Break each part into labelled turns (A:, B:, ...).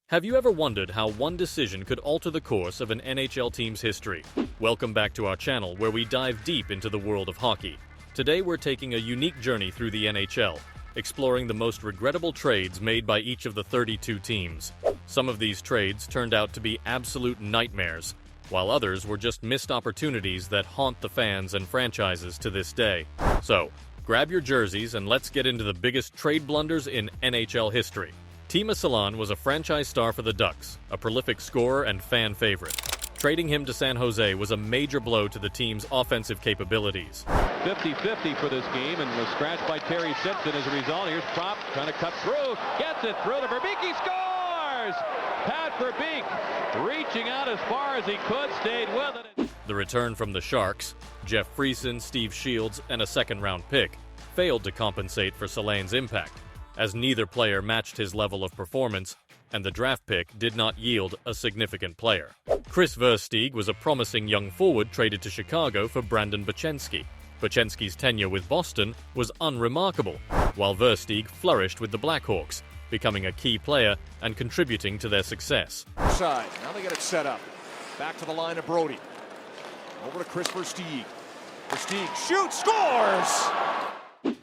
A: Have you ever wondered how one decision could alter the course of an NHL team's history? Welcome back to our channel, where we dive deep into the world of hockey. Today we're taking a unique journey through the NHL, exploring the most regrettable trades made by each of the 32 teams. Some of these trades turned out to be absolute nightmares, while others were just missed opportunities that haunt the fans and franchises to this day. So, grab your jerseys and let's get into the biggest trade blunders in NHL history. Teemu Selänne was a franchise star for the Ducks, a prolific scorer and fan favorite. Trading him to San Jose was a major blow to the team's offensive capabilities.
B: 50-50 for this game, and was scratched by Terry Simpson as a result. Here's Prop trying to cut through, gets it through to Verbeek, he scores! Pat Verbeek, reaching out as far as he could, stayed with it.
A: The return from the Sharks, Jeff Friesen, Steve Shields, and a second-round pick failed to compensate for Selänne's impact, as neither player matched his level of performance, and the draft pick did not yield a significant player. Chris Versteeg was a promising young forward traded to Chicago for Brandon Bochenski. Bochenski's tenure with Boston was unremarkable, while Versteeg flourished with the Blackhawks, becoming a key player and contributing to their success.
C: Side. Now they get it set up. Back to the line of Brody. Over to Chris Versteeg. Versteeg shoots, scores!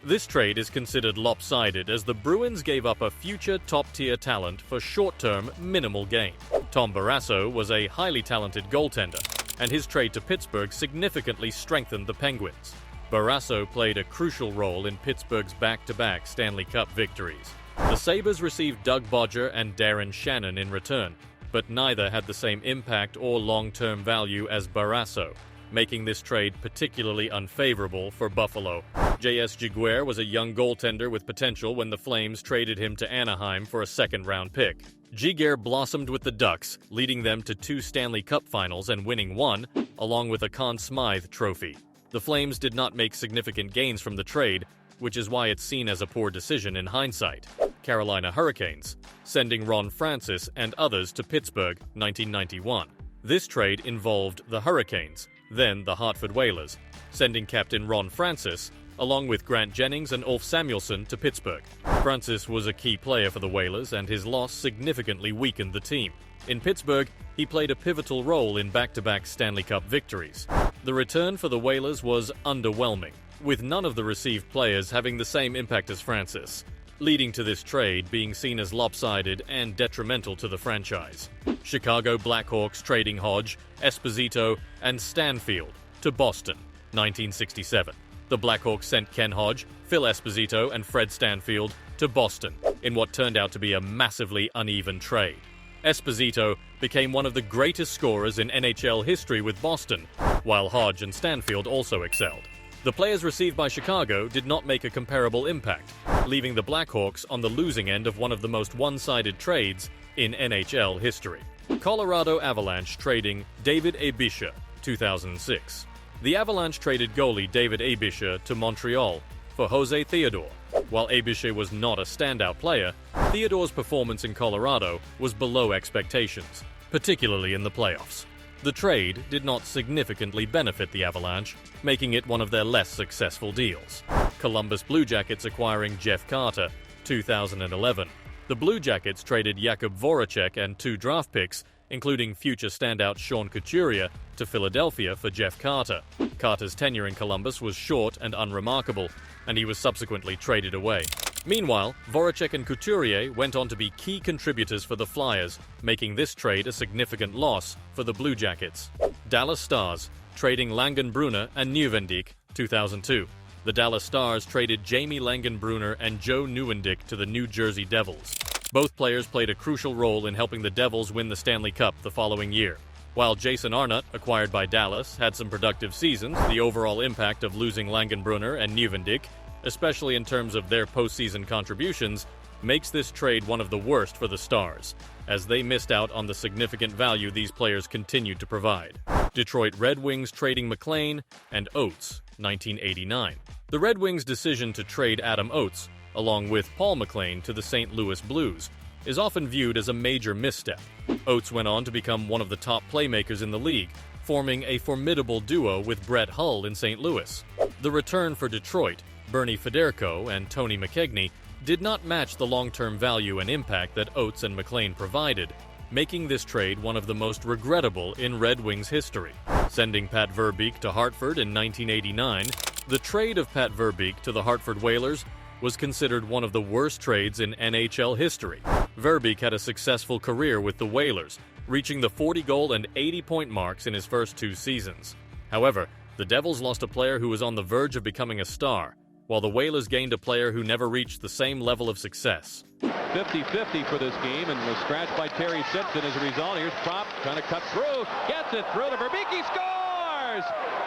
A: This trade is considered lopsided, as the Bruins gave up a future top-tier talent for short-term, minimal gain. Tom Barrasso was a highly talented goaltender, and his trade to Pittsburgh significantly strengthened the Penguins. Barrasso played a crucial role in Pittsburgh's back-to-back Stanley Cup victories. The Sabres received Doug Bodger and Darren Shannon in return, but neither had the same impact or long-term value as Barrasso, making this trade particularly unfavorable for Buffalo. J.S. Giguère was a young goaltender with potential when the Flames traded him to Anaheim for a second-round pick. Giguère blossomed with the Ducks, leading them to 2 Stanley Cup finals and winning one, along with a Conn Smythe trophy. The Flames did not make significant gains from the trade, which is why it's seen as a poor decision in hindsight. Carolina Hurricanes, sending Ron Francis and others to Pittsburgh, 1991. This trade involved the Hurricanes, then the Hartford Whalers, sending captain Ron Francis, along with Grant Jennings and Ulf Samuelsson, to Pittsburgh. Francis was a key player for the Whalers, and his loss significantly weakened the team. In Pittsburgh, he played a pivotal role in back-to-back Stanley Cup victories. The return for the Whalers was underwhelming, with none of the received players having the same impact as Francis, leading to this trade being seen as lopsided and detrimental to the franchise. Chicago Blackhawks trading Hodge, Esposito, and Stanfield to Boston, 1967. The Blackhawks sent Ken Hodge, Phil Esposito, and Fred Stanfield to Boston in what turned out to be a massively uneven trade. Esposito became one of the greatest scorers in NHL history with Boston, while Hodge and Stanfield also excelled. The players received by Chicago did not make a comparable impact, leaving the Blackhawks on the losing end of one of the most one-sided trades in NHL history. Colorado Avalanche trading David Abisha, 2006. The Avalanche traded goalie David Abisha to Montreal for Jose Theodore. While Abisha was not a standout player, Theodore's performance in Colorado was below expectations, particularly in the playoffs. The trade did not significantly benefit the Avalanche, making it one of their less successful deals. Columbus Blue Jackets acquiring Jeff Carter, 2011. The Blue Jackets traded Jakub Voracek and 2 draft picks, including future standout Sean Couturier, to Philadelphia for Jeff Carter. Carter's tenure in Columbus was short and unremarkable, and he was subsequently traded away. Meanwhile, Voracek and Couturier went on to be key contributors for the Flyers, making this trade a significant loss for the Blue Jackets. Dallas Stars trading Langenbrunner and Nieuwendyk, 2002. The Dallas Stars traded Jamie Langenbrunner and Joe Nieuwendyk to the New Jersey Devils. Both players played a crucial role in helping the Devils win the Stanley Cup the following year. While Jason Arnott, acquired by Dallas, had some productive seasons, the overall impact of losing Langenbrunner and Nieuwendyk, especially in terms of their postseason contributions, makes this trade one of the worst for the Stars, as they missed out on the significant value these players continued to provide. Detroit Red Wings trading McLean and Oates, 1989. The Red Wings' decision to trade Adam Oates, along with Paul McLean, to the St. Louis Blues, is often viewed as a major misstep. Oates went on to become one of the top playmakers in the league, forming a formidable duo with Brett Hull in St. Louis. The return for Detroit, Bernie Federko and Tony McKegney, did not match the long-term value and impact that Oates and McLean provided, making this trade one of the most regrettable in Red Wings history. Sending Pat Verbeek to Hartford in 1989, the trade of Pat Verbeek to the Hartford Whalers was considered one of the worst trades in NHL history. Verbeek had a successful career with the Whalers, reaching the 40-goal and 80-point marks in his first 2 seasons. However, the Devils lost a player who was on the verge of becoming a star, while the Whalers gained a player who never reached the same level of success.
B: 50-50 for this game, and was scratched by Terry Simpson as a result. Here's Prop trying to cut through, gets it through to Verbeek, he scores!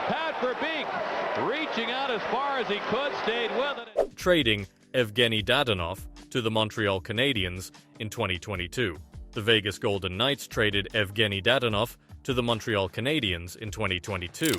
B: Pat Verbeek, reaching out as far as he could, stayed with it.
A: Trading Evgeny Dadonov to the Montreal Canadiens in 2022. The Vegas Golden Knights traded Evgeny Dadonov to the Montreal Canadiens in 2022.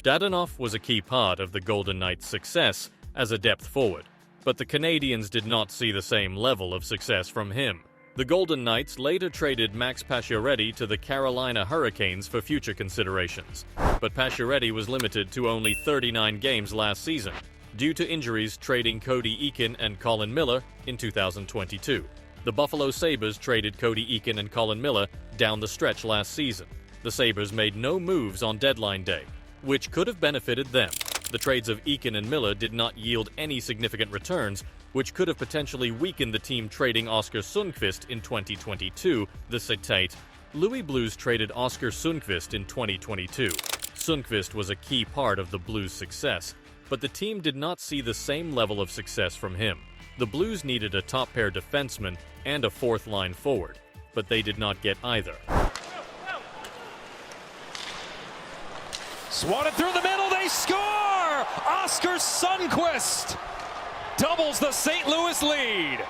A: Dadonov was a key part of the Golden Knights' success as a depth forward, but the Canadiens did not see the same level of success from him. The Golden Knights later traded Max Pacioretty to the Carolina Hurricanes for future considerations, but Pacioretty was limited to only 39 games last season, due to injuries, trading Cody Eakin and Colin Miller in 2022. The Buffalo Sabres traded Cody Eakin and Colin Miller down the stretch last season. The Sabres made no moves on deadline day, which could have benefited them. The trades of Eakin and Miller did not yield any significant returns, which could have potentially weakened the team trading Oskar Sundqvist in 2022. The citate, Louis Blues traded Oskar Sundqvist in 2022. Sundqvist was a key part of the Blues' success, but the team did not see the same level of success from him. The Blues needed a top-pair defenseman and a fourth-line forward, but they did not get either.
D: Swatted through the middle, they score! Oskar Sundqvist doubles the St. Louis lead.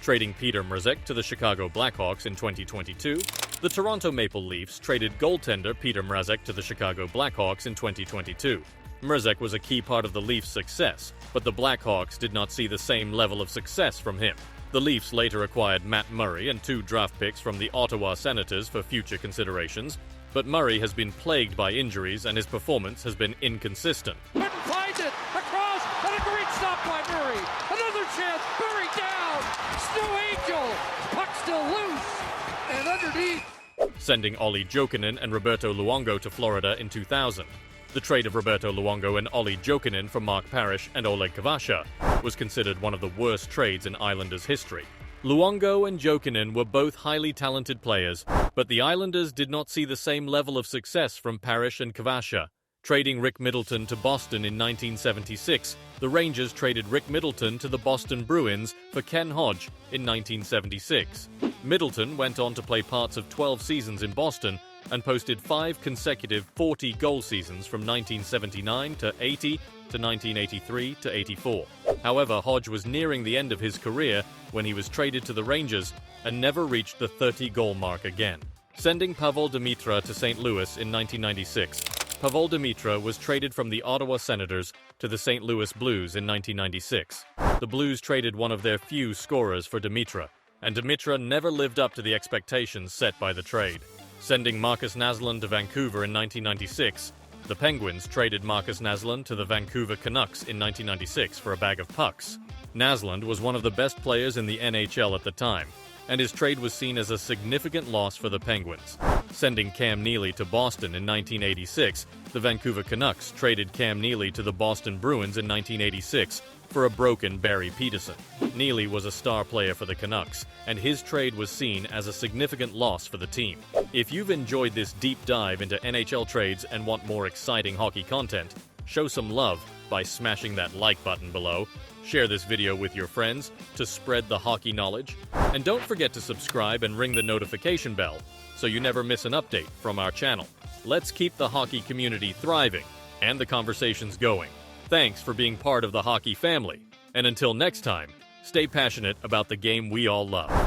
A: Trading Peter Mrazek to the Chicago Blackhawks in 2022, the Toronto Maple Leafs traded goaltender Peter Mrazek to the Chicago Blackhawks in 2022. Mrazek was a key part of the Leafs' success, but the Blackhawks did not see the same level of success from him. The Leafs later acquired Matt Murray and 2 draft picks from the Ottawa Senators for future considerations, but Murray has been plagued by injuries and his performance has been inconsistent.
E: Couldn't find it! Across! And a great stop by Murray! Another chance! Murray down! Snow Angel! Puck still loose! And underneath!
A: Sending Olli Jokinen and Roberto Luongo to Florida in 2000. The trade of Roberto Luongo and Olli Jokinen for Mark Parrish and Oleg Kvasha was considered one of the worst trades in Islanders history. Luongo and Jokinen were both highly talented players, but the Islanders did not see the same level of success from Parrish and Kvasha. Trading Rick Middleton to Boston in 1976, the Rangers traded Rick Middleton to the Boston Bruins for Ken Hodge in 1976. Middleton went on to play parts of 12 seasons in Boston and posted 5 consecutive 40-goal seasons from 1979 to 80 to 1983 to 84. However, Hodge was nearing the end of his career when he was traded to the Rangers and never reached the 30-goal mark again. Sending Pavel Demitra to St. Louis in 1996. Pavel Demitra was traded from the Ottawa Senators to the St. Louis Blues in 1996. The Blues traded one of their few scorers for Demitra, and Demitra never lived up to the expectations set by the trade. Sending Marcus Naslund to Vancouver in 1996, the Penguins traded Marcus Naslund to the Vancouver Canucks in 1996 for a bag of pucks. Naslund was one of the best players in the NHL at the time, and his trade was seen as a significant loss for the Penguins. Sending Cam Neely to Boston in 1986, the Vancouver Canucks traded Cam Neely to the Boston Bruins in 1986 for a broken Barry Peterson. Neely was a star player for the Canucks, and his trade was seen as a significant loss for the team. If you've enjoyed this deep dive into NHL trades and want more exciting hockey content, show some love by smashing that like button below. Share this video with your friends to spread the hockey knowledge. And don't forget to subscribe and ring the notification bell so you never miss an update from our channel. Let's keep the hockey community thriving and the conversations going. Thanks for being part of the hockey family. And until next time, stay passionate about the game we all love.